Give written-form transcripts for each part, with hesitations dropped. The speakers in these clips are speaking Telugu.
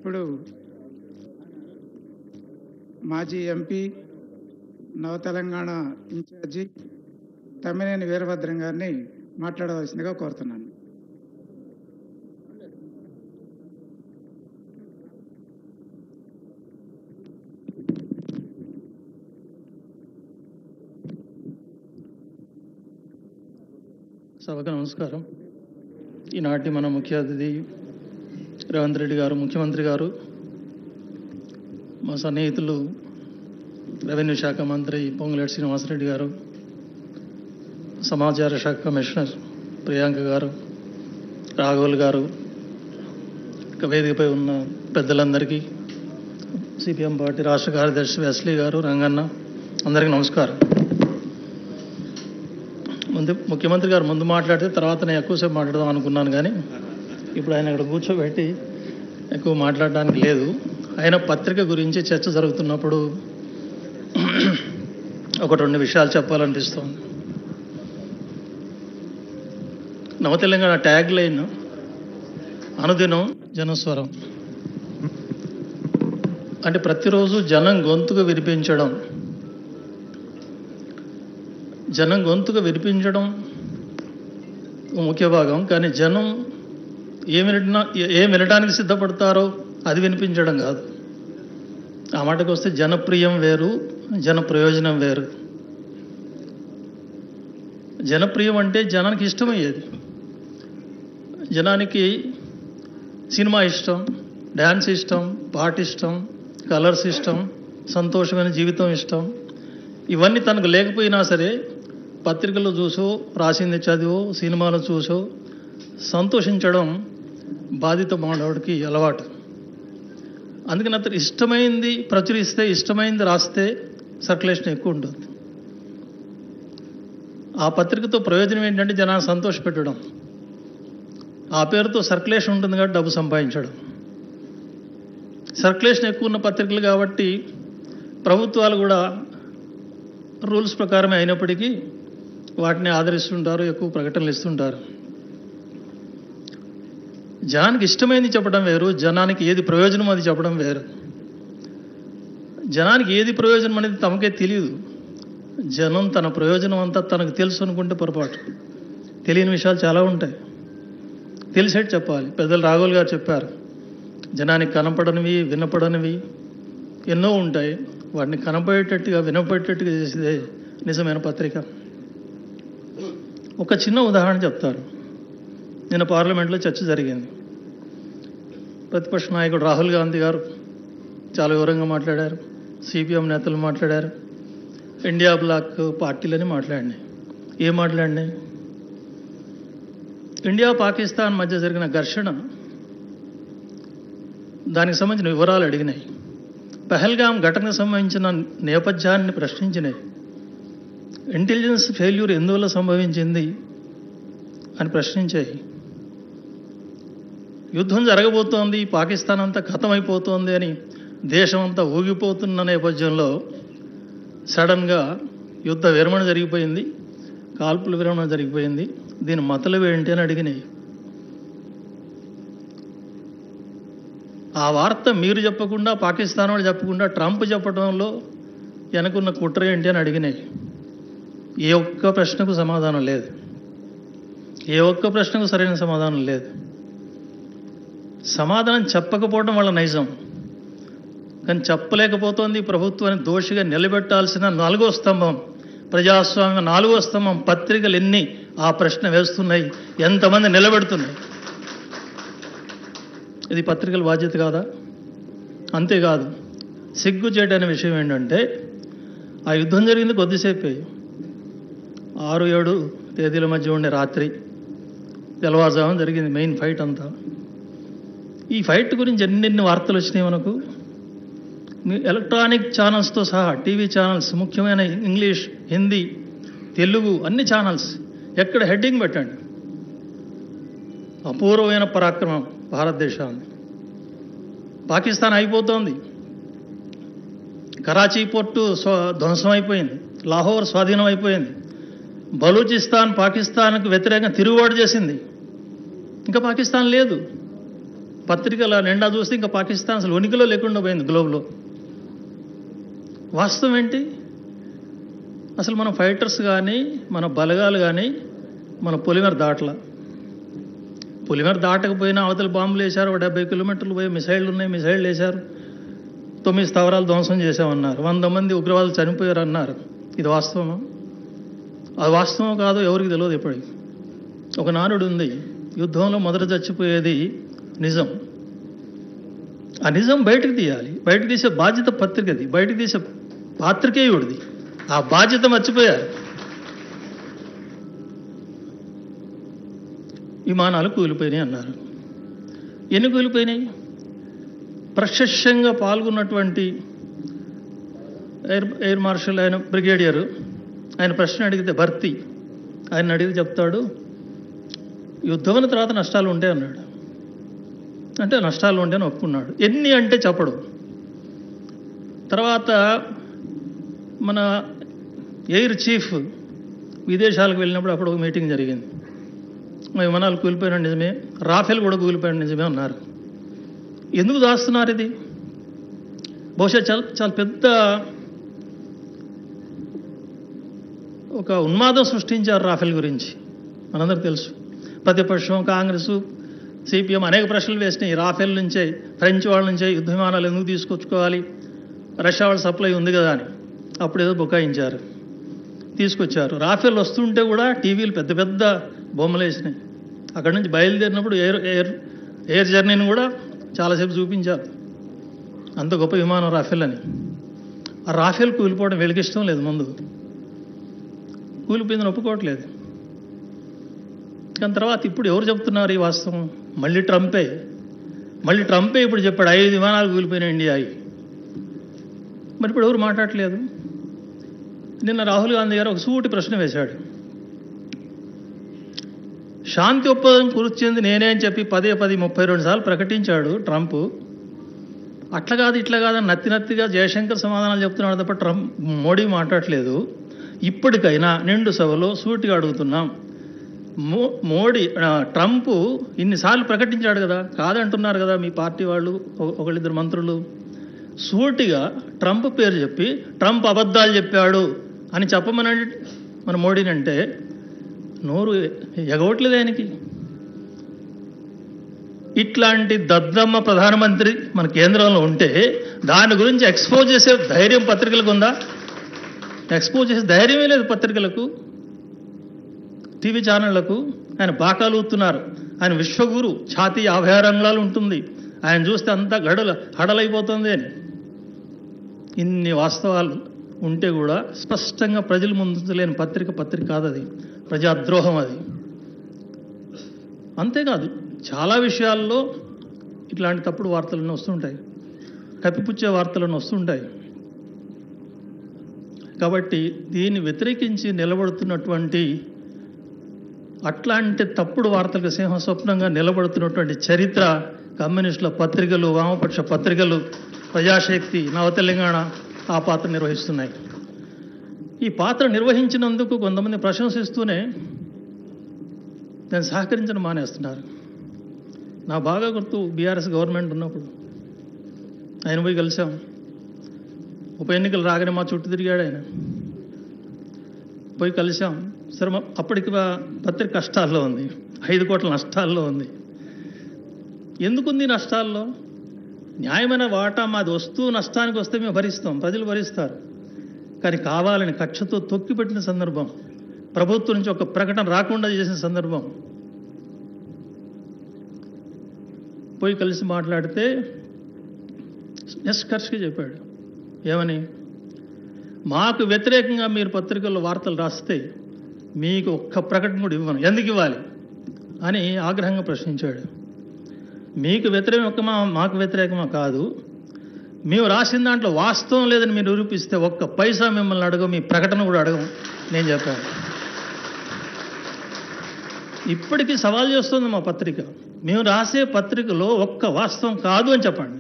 ఇప్పుడు మాజీ ఎంపీ నవ తెలంగాణ ఇన్ఛార్జి తమ్మినేని వీరభద్రం గారిని మాట్లాడవలసిందిగా కోరుతున్నాను. సభకు నమస్కారం. ఈనాటి మన ముఖ్య అతిథి రేవంత్ రెడ్డి గారు, ముఖ్యమంత్రి గారు, మా సన్నిహితులు రెవెన్యూ శాఖ మంత్రి పొంగులేటి శ్రీనివాసరెడ్డి గారు, సమాచార శాఖ కమిషనర్ ప్రియాంక గారు, రాఘవుల్ గారు, వేదికపై ఉన్న పెద్దలందరికీ, సిపిఎం పార్టీ రాష్ట్ర కార్యదర్శి వెస్లీ గారు, రంగన్న, అందరికీ నమస్కారం. ముఖ్యమంత్రి గారు ముందు మాట్లాడితే తర్వాత నేను ఎక్కువసేపు మాట్లాడదాం అనుకున్నాను, కానీ ఇప్పుడు ఆయన ఇక్కడ కూర్చోబెట్టి ఎక్కువ మాట్లాడడానికి లేదు. ఆయన పత్రిక గురించి చర్చ జరుగుతున్నప్పుడు ఒక రెండు విషయాలు చెప్పాలనిపిస్తోంది. నవ తెలంగాణ ట్యాగ్ లైన్ అనుదినం జనస్వరం, అంటే ప్రతిరోజు జనం గొంతుకు వినిపించడం. జనం గొంతుకు వినిపించడం ముఖ్య భాగం, కానీ జనం ఏం వినడానికి సిద్ధపడతారో అది వినిపించడం కాదు. ఆ మాటకు వస్తే జనప్రియం వేరు, జన ప్రయోజనం వేరు. జనప్రియం అంటే జనానికి ఇష్టమయ్యేది. జనానికి సినిమా ఇష్టం, డ్యాన్స్ ఇష్టం, పాట ఇష్టం, కలర్స్ ఇష్టం, సంతోషమైన జీవితం ఇష్టం. ఇవన్నీ తనకు లేకపోయినా సరే పత్రికలు చూసో, రాసింది చదివో, సినిమాలు చూసో సంతోషించడం బాధిత మానవుడికి అలవాటు. అందుకని అతను ఇష్టమైంది ప్రచురిస్తే, ఇష్టమైంది రాస్తే సర్క్యులేషన్ ఎక్కువ ఉంటుంది. ఆ పత్రికతో ప్రయోజనం ఏంటంటే జనాన్ని సంతోషపెట్టడం. ఆ పేరుతో సర్క్యులేషన్ ఉంటుంది కాబట్టి డబ్బు సంపాదించడం. సర్క్యులేషన్ ఎక్కువ ఉన్న పత్రికలు కాబట్టి ప్రభుత్వాలు కూడా రూల్స్ ప్రకారమే అయినప్పటికీ వాటిని ఆదరిస్తుంటారు, ఎక్కువ ప్రకటనలు ఇస్తుంటారు. జనానికి ఇష్టమైంది చెప్పడం వేరు, జనానికి ఏది ప్రయోజనం అది చెప్పడం వేరు. జనానికి ఏది ప్రయోజనం అనేది తమకే తెలియదు. జనం తన ప్రయోజనం అంతా తనకు తెలుసు అనుకుంటే పొరపాటు. తెలియని విషయాలు చాలా ఉంటాయి, తెలిసేట్టు చెప్పాలి. పెద్దలు రాఘవుల్ గారు చెప్పారు, జనానికి కనపడనివి, వినపడనివి ఎన్నో ఉంటాయి. వాటిని కనపడేటట్టుగా, వినపడేటట్టుగా చేసేదే నిజమైన పత్రిక. ఒక చిన్న ఉదాహరణ చెప్తారు. నిన్న పార్లమెంట్లో చర్చ జరిగింది. ప్రతిపక్ష నాయకుడు రాహుల్ గాంధీ గారు చాలా వివరంగా మాట్లాడారు, సిపిఎం నేతలు మాట్లాడారు, ఇండియా బ్లాక్ పార్టీలని మాట్లాడినాయి. ఏం మాట్లాడినాయి? ఇండియా పాకిస్తాన్ మధ్య జరిగిన ఘర్షణ, దానికి సంబంధించిన వివరాలు అడిగినాయి. పహల్గామ్ ఘటనకు సంబంధించిన నేపథ్యాన్ని ప్రశ్నించినాయి. ఇంటెలిజెన్స్ ఫెయిల్యూర్ ఎందువల్ల సంభవించింది అని ప్రశ్నించాయి. యుద్ధం జరగబోతోంది, పాకిస్తాన్ అంతా ఖతమైపోతోంది అని దేశం అంతా ఊగిపోతున్న నేపథ్యంలో సడన్గా యుద్ధ విరమణ జరిగిపోయింది, కాల్పుల విరమణ జరిగిపోయింది. దీని మతలబు ఏంటి అని అడిగినాయి. ఆ వార్త మీరు చెప్పకుండా, పాకిస్తాన్ వాళ్ళు చెప్పకుండా ట్రంప్ చెప్పడంలో వెనకున్న కుట్ర ఏంటి అని అడిగినాయి. ఏ ఒక్క ప్రశ్నకు సమాధానం లేదు, ఏ ఒక్క ప్రశ్నకు సరైన సమాధానం లేదు. సమాధానం చెప్పకపోవడం వల్ల నైజం, కానీ చెప్పలేకపోతోంది ప్రభుత్వాన్ని దోషిగా నిలబెట్టాల్సిన నాలుగో స్తంభం, ప్రజాస్వామ్య నాలుగో స్తంభం పత్రికలు ఎన్ని ఆ ప్రశ్న వేస్తున్నాయి, ఎంతమంది నిలబెడుతున్నాయి? ఇది పత్రికల బాధ్యత కాదా? అంతేకాదు, సిగ్గుచేటనే విషయం ఏంటంటే, ఆ యుద్ధం జరిగింది కొద్దిసేపే, 6-7 తేదీల మధ్య ఉండే రాత్రి తెల్లవారుజామున జరిగింది మెయిన్ ఫైట్ అంతా. ఈ ఫైట్ గురించి ఎన్నెన్ని వార్తలు వచ్చినాయి మనకు. ఎలక్ట్రానిక్ ఛానల్స్తో సహా, టీవీ ఛానల్స్, ముఖ్యమైన ఇంగ్లీష్, హిందీ, తెలుగు అన్ని ఛానల్స్ ఎక్కడ హెడ్డింగ్ పెట్టండి, అపూర్వమైన పరాక్రమం భారతదేశాన్ని. పాకిస్తాన్ అయిపోతోంది, కరాచీ పోర్టు ధ్వంసం అయిపోయింది, లాహోర్ స్వాధీనం అయిపోయింది, బలూచిస్తాన్ పాకిస్తాన్కు వ్యతిరేకంగా తిరుగుబాటు చేసింది. ఇంకా పాకిస్తాన్ లేదు. పత్రికల నిండా చూస్తే ఇంకా పాకిస్తాన్ అసలు ఉనికిలో లేకుండా పోయింది గ్లోబ్లో. వాస్తవం ఏంటి? అసలు మన ఫైటర్స్ కానీ మన బలగాలు కానీ మన పొలిమేర దాటకపోయినా అవతల బాంబులు వేశారు. 70 కిలోమీటర్లు పోయి మిసైళ్ళు ఉన్నాయి, మిసైళ్ళు వేశారు. 9 స్థావరాలు ధ్వంసం చేశామన్నారు. 100 మంది ఉగ్రవాదులు చనిపోయారు అన్నారు. ఇది వాస్తవమా? అది వాస్తవం కాదో ఎవరికి తెలియదు. ఎప్పటికి ఒక నానుడు ఉంది, యుద్ధంలో మొదట చచ్చిపోయేది నిజం. ఆ నిజం బయటకు తీయాలి. బయటకు తీసే బాధ్యత పత్రికది, బయటకు తీసే పాత్రికేయుడిది. ఆ బాధ్యత మర్చిపోయారు. విమానాలు కూలిపోయినాయి అన్నారు. ఎన్ని కూలిపోయినాయి? ప్రశస్యంగా పాల్గొన్నటువంటి ఎయిర్ మార్షల్ ఆయన బ్రిగేడియర్, ఆయన ప్రశ్న అడిగితే భర్తీ, ఆయన అడిగితే చెప్తాడు యుద్ధమైన తర్వాత నష్టాలు ఉంటాయి అన్నాడు. అంటే నష్టాలు ఉంటాయని ఒప్పుకున్నాడు. ఎన్ని అంటే చెప్పడు. తర్వాత మన ఎయిర్ చీఫ్ విదేశాలకు వెళ్ళినప్పుడు అప్పుడు ఒక మీటింగ్ జరిగింది. మా విమానాలు కూలిపోయిన నిజమే, రాఫెల్ కూడా కూలిపోయిన నిజమే అన్నారు. ఎందుకు దాస్తున్నారు ఇది? బహుశా చాలా పెద్ద ఒక ఉన్మాదం సృష్టించారు రాఫెల్ గురించి. మనందరికీ తెలుసు. ప్రతిపక్షం, కాంగ్రెస్, సిపిఎం అనేక ప్రశ్నలు వేసినాయి. రాఫెల్ నుంచే, ఫ్రెంచ్ వాళ్ళ నుంచే యుద్ధ విమానాలు ఎందుకు తీసుకొచ్చుకోవాలి, రష్యా వాళ్ళ సప్లై ఉంది కదా అని అప్పుడు ఏదో బుకాయించారు, తీసుకొచ్చారు. రాఫెల్ వస్తుంటే కూడా టీవీలు పెద్ద పెద్ద బొమ్మలు వేసినాయి. అక్కడి నుంచి బయలుదేరినప్పుడు ఎయిర్ జర్నీని కూడా చాలాసేపు చూపించారు. అంత గొప్ప విమానం రాఫెల్ అని. ఆ రాఫెల్ కూలిపోవడం వీళ్ళకి ఇష్టం లేదు. ముందు కూలిపోయిందని ఒప్పుకోవట్లేదు. కానీ తర్వాత ఇప్పుడు ఎవరు చెప్తున్నారు ఈ వాస్తవం? మళ్ళీ ట్రంపే ఇప్పుడు చెప్పాడు 5 విమానాలు కూలిపోయిన ఇండియాయి. మరి ఇప్పుడు ఎవరు మాట్లాడట్లేదు. నిన్న రాహుల్ గాంధీ గారు ఒక సూటి ప్రశ్న వేశాడు. శాంతి ఒప్పందం కూర్చుంది నేనే అని చెప్పి 32 సార్లు ప్రకటించాడు ట్రంప్. అట్లా కాదు ఇట్లా కాదని నత్తిగా జయశంకర్ సమాధానాలు చెప్తున్నాడు తప్ప మోడీ మాట్లాడట్లేదు. ఇప్పటికైనా నిండు సభలో సూటిగా అడుగుతున్నాం, ట్రంప్ ఇన్నిసార్లు ప్రకటించాడు కదా, కాదంటున్నారు కదా మీ పార్టీ వాళ్ళు, ఒకళ్ళిద్దరు మంత్రులు. సూటిగా ట్రంప్ పేరు చెప్పి ట్రంప్ అబద్ధాలు చెప్పాడు అని చెప్పమనండి మన మోడీని. అంటే నోరు ఎగవట్లేదు ఆయనకి. ఇట్లాంటి దద్దమ్మ ప్రధానమంత్రి మన కేంద్రంలో ఉంటే దాని గురించి ఎక్స్పోజ్ చేసే ధైర్యం పత్రికలకు ఉందా? ఎక్స్పోజ్ చేసే ధైర్యమే లేదు పత్రికలకు, టీవీ ఛానళ్లకు. ఆయన బాకాలు ఊతున్నారు. ఆయన విశ్వగురు, ఛాతీ 56 అంగుళాలు ఉంటుంది. ఆయన చూస్తే అంతా హడలైపోతుంది అని. ఇన్ని వాస్తవాలు ఉంటే కూడా స్పష్టంగా ప్రజల ముందు లేని పత్రిక కాదు అది, ప్రజాద్రోహం అది. అంతేకాదు చాలా విషయాల్లో ఇట్లాంటి తప్పుడు వార్తలను వస్తుంటాయి, కప్పిపుచ్చే వార్తలను వస్తుంటాయి. కాబట్టి దీన్ని వ్యతిరేకించి నిలబడుతున్నటువంటి, అట్లాంటి తప్పుడు వార్తలకు సింహస్వప్నంగా నిలబడుతున్నటువంటి చరిత్ర కమ్యూనిస్టుల పత్రికలు, వామపక్ష పత్రికలు, ప్రజాశక్తి, నవతెలంగాణ ఆ పాత్ర నిర్వహిస్తున్నాయి. ఈ పాత్ర నిర్వహించినందుకు కొంతమంది ప్రశంసిస్తూనే దాన్ని సహకరించడం మానేస్తున్నారు. నా బాగా గుర్తు, బీఆర్ఎస్ గవర్నమెంట్ ఉన్నప్పుడు ఆయన పోయి కలిసాం. ఉప ఎన్నికలు రాగానే మా చుట్టూ తిరిగాడు ఆయన. పోయి కలిసాం. సరే, అప్పటికి పత్రిక కష్టాల్లో ఉంది, 5 కోట్ల నష్టాల్లో ఉంది. ఎందుకుంది నష్టాల్లో? న్యాయమైన వాటా మాది వస్తూ నష్టానికి వస్తే మేము భరిస్తాం, ప్రజలు భరిస్తారు. కానీ కావాలని కక్షతో తొక్కిపెట్టిన సందర్భం, ప్రభుత్వం నుంచి ఒక ప్రకటన రాకుండా చేసిన సందర్భం. పోయి కలిసి మాట్లాడితే నిష్కర్షగా చెప్పాడు. ఏమని? మాకు వ్యతిరేకంగా మీరు పత్రికల్లో వార్తలు రాస్తే మీకు ఒక్క ప్రకటన కూడా ఇవ్వను, ఎందుకు ఇవ్వాలి అని ఆగ్రహంగా ప్రశ్నించాడు. మీకు వ్యతిరేకమా మాకు వ్యతిరేకమా కాదు, మేము రాసిన దాంట్లో వాస్తవం లేదని మీరు నిరూపిస్తే ఒక్క పైసా మిమ్మల్ని అడగం, మీ ప్రకటన కూడా అడగం నేను చెప్పాను. ఇప్పటికీ సవాల్ చేస్తుంది మా పత్రిక. మేము రాసే పత్రికలో ఒక్క వాస్తవం కాదు అని చెప్పండి.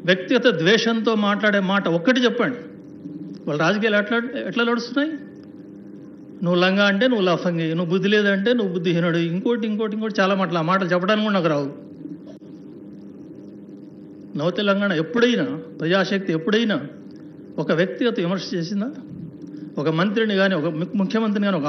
వ్యక్తిగత ద్వేషంతో మాట్లాడే మాట ఒక్కటి చెప్పండి. వాళ్ళ రాజకీయాలు ఎట్లా నడుస్తున్నాయి? నువ్వు లంగా అంటే నువ్వు లఫంగి, నువ్వు బుద్ధి లేదంటే నువ్వు బుద్ధిహీనుడు, ఇంకోటి చాలా మాటలు. ఆ మాటలు చెప్పడానికి కూడా నాకు రావు. నవ తెలంగాణ ఎప్పుడైనా, ప్రజాశక్తి ఎప్పుడైనా ఒక వ్యక్తిగత విమర్శ చేసిందా? ఒక మంత్రిని కానీ, ఒక ముఖ్యమంత్రిని కానీ, ఒక